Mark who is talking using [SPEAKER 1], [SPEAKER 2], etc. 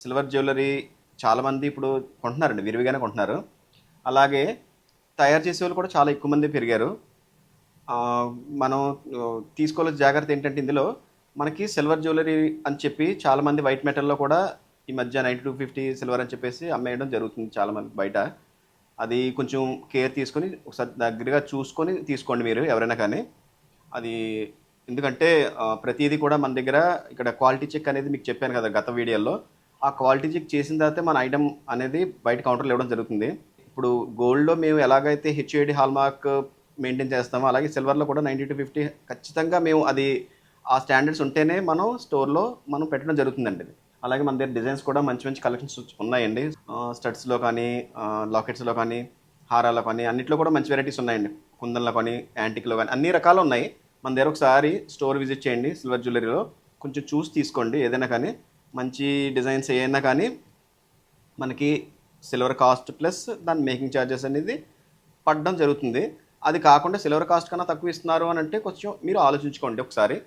[SPEAKER 1] Silver jewellery చాలామంది ఇప్పుడు కొంటున్నారండి, విరివిగానే కొంటున్నారు. అలాగే తయారు చేసేవాళ్ళు కూడా చాలా ఎక్కువ మంది పెరిగారు. మనం తీసుకోవాల్సిన జాగ్రత్త ఏంటంటే ఇందులో మనకి సిల్వర్ జ్యువెలరీ అని చెప్పి చాలామంది వైట్ మెటల్‌లో కూడా ఈ మధ్య 9250 సిల్వర్ అని చెప్పేసి అమ్మేయడం జరుగుతుంది చాలామంది బయట. అది కొంచెం కేర్ తీసుకొని ఒకసారి దగ్గరగా చూసుకొని తీసుకోండి మీరు ఎవరైనా కానీ. అది ఎందుకంటే ప్రతీది కూడా మన దగ్గర ఇక్కడ క్వాలిటీ చెక్ అనేది మీకు చెప్పాను కదా గత వీడియోలో. ఆ క్వాలిటీ చెక్ చేసిన తర్వాతే మన ఐటెమ్ అనేది బయట కౌంటర్‌లో ఇవ్వడం జరుగుతుంది. ఇప్పుడు గోల్డ్‌లో మేము ఎలాగైతే హెచ్‌ఐడీ హాల్‌మార్క్ మెయింటైన్ చేస్తామో, అలాగే సిల్వర్‌లో కూడా 90-50 ఖచ్చితంగా మేము అది ఆ స్టాండర్డ్స్ ఉంటేనే మనం స్టోర్‌లో మనం పెట్టడం జరుగుతుందండి ఇది. అలాగే మన దగ్గర డిజైన్స్ కూడా మంచి మంచి కలెక్షన్స్ ఉన్నాయండి. స్టడ్స్‌లో కానీ, లాకెట్స్‌లో కానీ, హారాల్లో కానీ అన్నిట్లో కూడా మంచి వెరైటీస్ ఉన్నాయండి. కుందన్‌లో కానీ, యాంటిక్‌లో కానీ అన్ని రకాలు ఉన్నాయి. మన దగ్గర ఒకసారి స్టోర్ విజిట్ చేయండి సిల్వర్ జ్యువెలరీలో. కొంచెం చూసి తీసుకోండి ఏదైనా కానీ. మంచి డిజైన్స్ ఏయైనా కానీ మనకి సిల్వర్ కాస్ట్ ప్లస్ దాని మేకింగ్ ఛార్జెస్ అనేది పడడం జరుగుతుంది. అది కాకుండా సిల్వర్ కాస్ట్ కన్నా తక్కువ ఇస్తున్నారు అని అంటే కొంచెం మీరు ఆలోచించుకోండి ఒకసారి.